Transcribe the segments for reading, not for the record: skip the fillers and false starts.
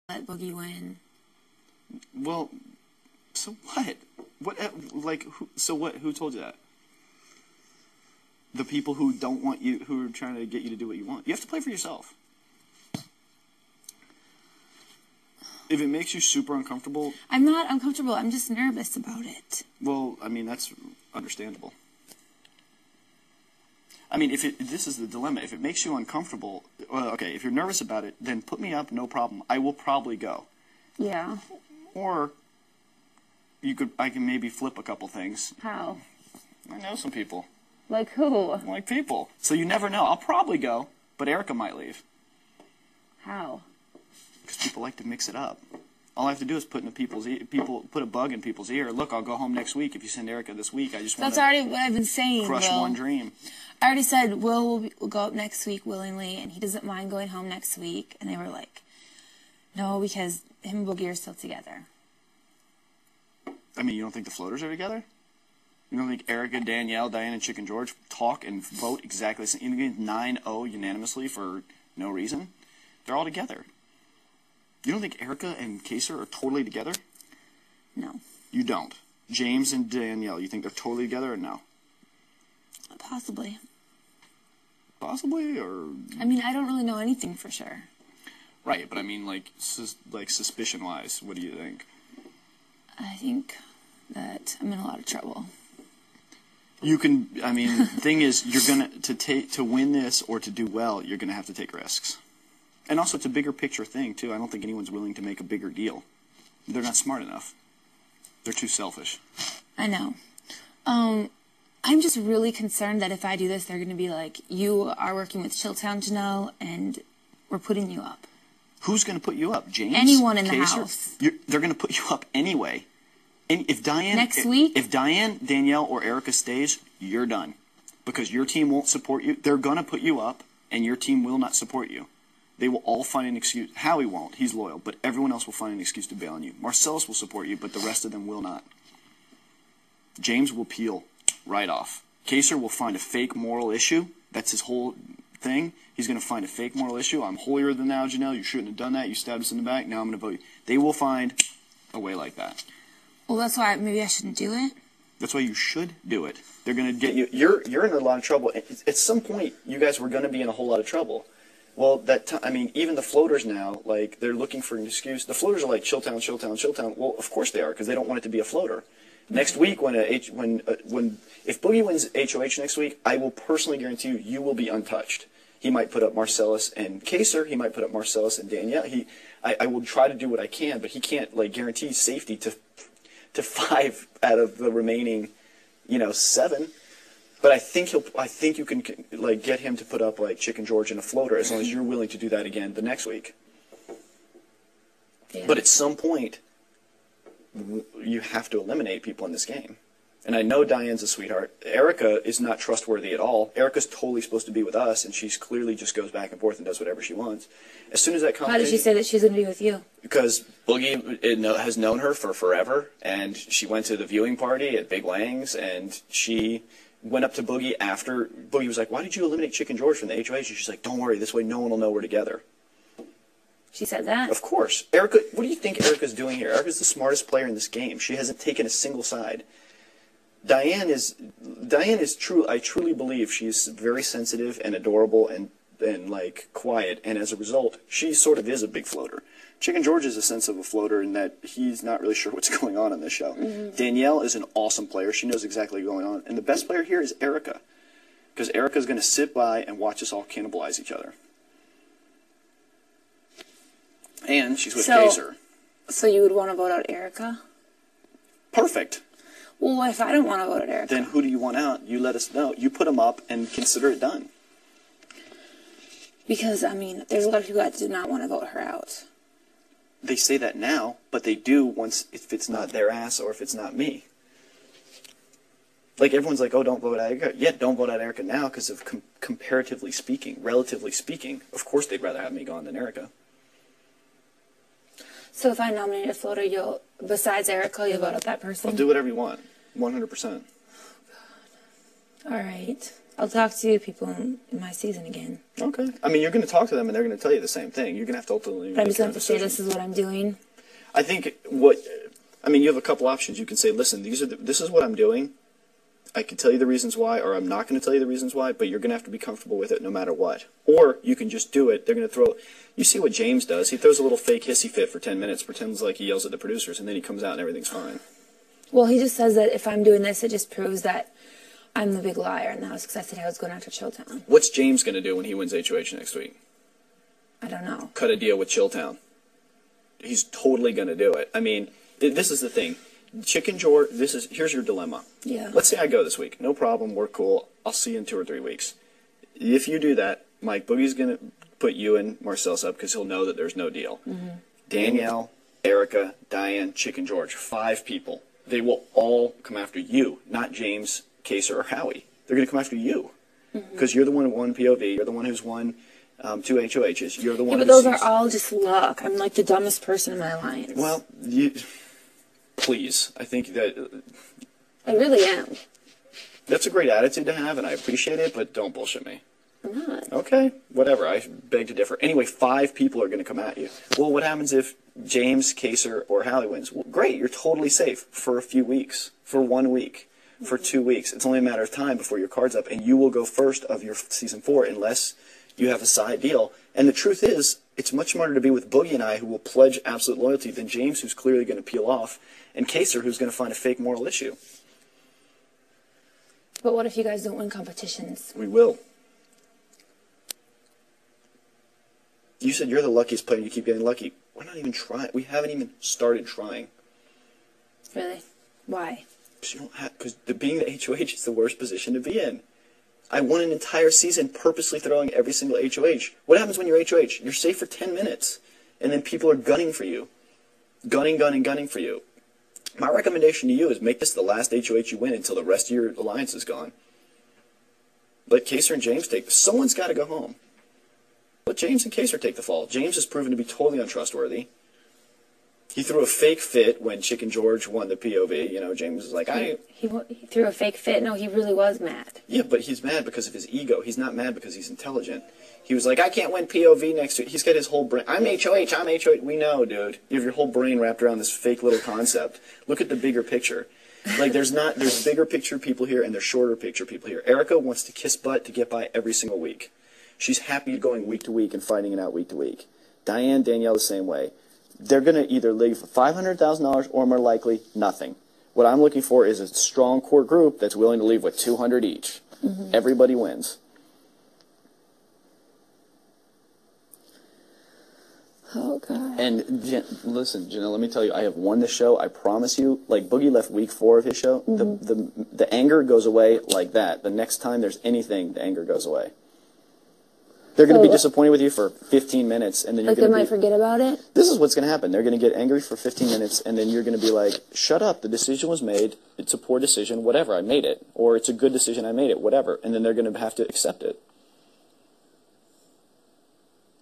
let Boogie win. Well, so what? What? Like, so what? Who told you that? The people who don't want you, who are trying to get you to do what you want. You have to play for yourself. If it makes you super uncomfortable... I'm not uncomfortable. I'm just nervous about it. Well, I mean, that's understandable. I mean, this is the dilemma. If it makes you uncomfortable, well, okay, if you're nervous about it, then put me up, no problem. I will probably go. Yeah. Or I can maybe flip a couple things. How? I know some people. Like who? Like people. So you never know. I'll probably go, but Erica might leave. How? Because people like to mix it up. All I have to do is put a bug in people's ear. Look, I'll go home next week if you send Erica this week. I just want That's already what I've been saying, crush Will. one dream. I already said Will will go up next week willingly, and he doesn't mind going home next week. And they were like, no, because him and Boogie are still together. I mean, you don't think the floaters are together? You don't think Erica, Danielle, Diane, and Chicken George talk and vote exactly the same? 9-0 unanimously for no reason? They're all together. You don't think Erica and Kaser are totally together? No. You don't. James and Danielle, you think they're totally together or no? Possibly. Possibly, or... I mean, I don't really know anything for sure. Right, but I mean, like suspicion-wise, what do you think? I think that I'm in a lot of trouble. You can, I mean, the thing is, you're gonna, to win this or to do well, you're gonna have to take risks. And also, it's a bigger picture thing, too. I don't think anyone's willing to make a bigger deal. They're not smart enough. They're too selfish. I know. I'm just really concerned that if I do this, they're going to be like, you are working with Chilltown, Janelle, and we're putting you up. Who's going to put you up? James? Anyone in the Kaser? house. They're going to put you up anyway. And if Diane... Next week? If Diane, Danielle, or Erica stays, you're done. Because your team won't support you. They're going to put you up, and your team will not support you. They will all find an excuse. Howie won't. He's loyal. But everyone else will find an excuse to bail on you. Marcellus will support you, but the rest of them will not. James will peel right off. Kaser will find a fake moral issue. That's his whole thing. He's going to find a fake moral issue. I'm holier than thou, Janelle. You shouldn't have done that. You stabbed us in the back. Now I'm going to vote you. They will find a way like that. Well, that's why maybe I shouldn't do it. That's why you should do it. They're going to get you. You're in a lot of trouble. At some point, you guys were going to be in a whole lot of trouble. Well, I mean, even the floaters now, like, they're looking for an excuse. The floaters are like, Chilltown, Chilltown, Chilltown. Well, of course they are, because they don't want it to be a floater. Next week, if Boogie wins HOH next week, I will personally guarantee you will be untouched. He might put up Marcellus and Kaser. He might put up Marcellus and Danielle. I will try to do what I can, but he can't, like, guarantee safety to 5 out of the remaining, 7. But I think you can, like, get him to put up, like, Chicken George in a floater as long as you're willing to do that again the next week. Yeah. But at some point, you have to eliminate people in this game. And I know Diane's a sweetheart. Erica is not trustworthy at all. Erica's totally supposed to be with us, and she's clearly just goes back and forth and does whatever she wants. As soon as that competition... How did she say that she's going to be with you? Because Boogie has known her for forever, and she went to the viewing party at Big Lang's, and she went up to Boogie after Boogie was like, why did you eliminate Chicken George from the HOH? And she's like, don't worry, this way no one will know we're together. She said that? Of course. Erica, what do you think Erica's doing here? Erica's the smartest player in this game. She hasn't taken a single side. Diane is true. I truly believe she's very sensitive and adorable and like quiet, and as a result, she sort of is a big floater. Chicken George is a sense of a floater in that he's not really sure what's going on in this show. Mm-hmm. Danielle is an awesome player. She knows exactly what's going on. And the best player here is Erica, because Erica's going to sit by and watch us all cannibalize each other. And she's with Kaser. So you would want to vote out Erica? Perfect. Well, if I don't want to vote out Erica? Then who do you want out? You let us know. You put them up and consider it done. Because, I mean, there's a lot of people that do not want to vote her out. They say that now, but they do if it's not their ass or if it's not me. Like, everyone's like, oh, don't vote out Erica. Yeah, don't vote out Erica now because of comparatively speaking, relatively speaking. Of course they'd rather have me gone than Erica. So if I nominate a floater, besides Erica, you'll vote out that person? I'll do whatever you want. 100%. Oh, God. All right. I'll talk to people in my season again. Okay. I mean, you're going to talk to them, and they're going to tell you the same thing. You're going to have to ultimately But I'm make just your going own to say decision. this is what I'm doing. I think you have a couple options. You can say, listen, this is what I'm doing. I can tell you the reasons why, or I'm not going to tell you the reasons why, but you're going to have to be comfortable with it no matter what. Or you can just do it. They're going to throw... You see what James does. He throws a little fake hissy fit for 10 minutes, pretends like he yells at the producers, and then he comes out and everything's fine. Well, he just says that if I'm doing this, it just proves that I'm the big liar in the house because I said I was going after Chilltown. What's James going to do when he wins HOH next week? I don't know. Cut a deal with Chilltown. He's totally going to do it. I mean, this is the thing. Chicken George, here's your dilemma. Yeah. Let's say I go this week. No problem. We're cool. I'll see you in 2 or 3 weeks. If you do that, Mike Boogie's going to put you and Marcellus up because he'll know that there's no deal. Mm-hmm. Danielle, Erica, Diane, Chicken George, 5 people. They will all come after you, not James, Kaser, or Howie. They're going to come after you because you're the one who won POV. You're the one who's won 2 HOHs. You're the one. Yeah, but those are all just luck. I'm like the dumbest person in my alliance. Well, please, I think that I really am. That's a great attitude to have, and I appreciate it. But don't bullshit me. I'm not. Okay, whatever. I beg to differ. Anyway, 5 people are going to come at you. Well, what happens if James, Kaser, or Howie wins? Well, great. You're totally safe for a few weeks, for 1 week, for 2 weeks. It's only a matter of time before your card's up, and you will go first of your season 4 unless you have a side deal. And the truth is, it's much smarter to be with Boogie and I, who will pledge absolute loyalty, than James, who's clearly going to peel off, and Kaser, who's going to find a fake moral issue. But what if you guys don't win competitions? We will. You said you're the luckiest player, you keep getting lucky. We're not even trying. We haven't even started trying. Really? Why? Because being the HOH is the worst position to be in. I won an entire season purposely throwing every single HOH. What happens when you're HOH? You're safe for 10 minutes, and then people are gunning for you. Gunning for you. My recommendation to you is make this the last HOH you win until the rest of your alliance is gone. Let Kaser and James take this. Someone's got to go home. Let James and Kaser take the fall. James has proven to be totally untrustworthy. He threw a fake fit when Chicken George won the POV. You know, James was like, He threw a fake fit? No, he really was mad. Yeah, but he's mad because of his ego. He's not mad because he's intelligent. He was like, I can't win POV next week. He's got his whole brain. I'm HOH. We know, dude. You have your whole brain wrapped around this fake little concept. Look at the bigger picture. Like, there's bigger picture people here and there's shorter picture people here. Erica wants to kiss butt to get by every single week. She's happy going week to week and fighting it out week to week. Diane, Danielle, the same way. They're going to either leave for $500,000 or more likely nothing. What I'm looking for is a strong core group that's willing to leave with $200 each. Mm-hmm. Everybody wins. Oh, God. And listen, Janelle, let me tell you, I have won the show. I promise you. Like, Boogie left week 4 of his show. Mm-hmm. The anger goes away like that. The next time there's anything, the anger goes away. They're going to be disappointed with you for 15 minutes, and then you're going to they might forget about it? This is what's going to happen. They're going to get angry for 15 minutes, and then you're going to be like, shut up, the decision was made, it's a poor decision, whatever, I made it. Or it's a good decision, I made it, whatever. And then they're going to have to accept it.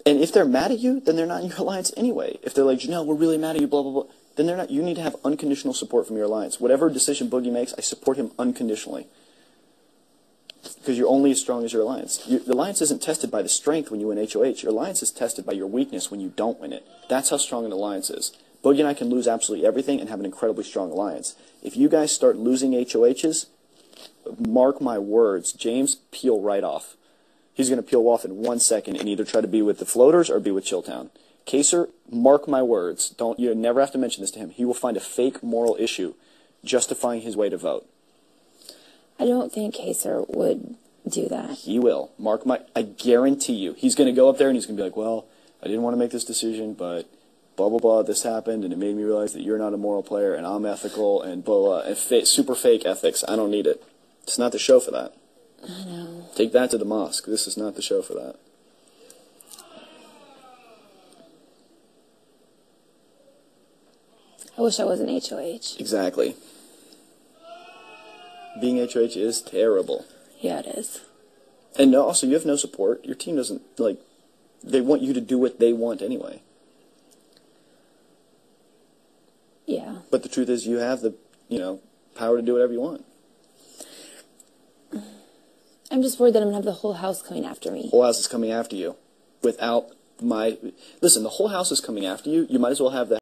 And if they're mad at you, then they're not in your alliance anyway. If they're like, Janelle, we're really mad at you, blah, blah, blah, then they're not. You need to have unconditional support from your alliance. Whatever decision Boogie makes, I support him unconditionally. Because you're only as strong as your alliance. The alliance isn't tested by the strength when you win HOH. Your alliance is tested by your weakness when you don't win it. That's how strong an alliance is. Boogie and I can lose absolutely everything and have an incredibly strong alliance. If you guys start losing HOHs, mark my words, James, peel right off. He's going to peel off in 1 second and either try to be with the floaters or be with Chilltown. Kaser, mark my words. You never have to mention this to him. He will find a fake moral issue justifying his way to vote. I don't think Kaser would do that. He will. I guarantee you. He's going to go up there and he's going to be like, well, I didn't want to make this decision, but blah, blah, blah, this happened, and it made me realize that you're not a moral player, and I'm ethical, and blah, blah, and super fake ethics. I don't need it. It's not the show for that. I know. Take that to the mosque. This is not the show for that. I wish I wasn't HOH. Exactly. Being HOH is terrible. Yeah, it is. And also, you have no support. Your team doesn't, they want you to do what they want anyway. Yeah. But the truth is, you have the, power to do whatever you want. I'm just worried that I'm going to have the whole house coming after me. Whole house is coming after you. Without my... Listen, the whole house is coming after you. You might as well have the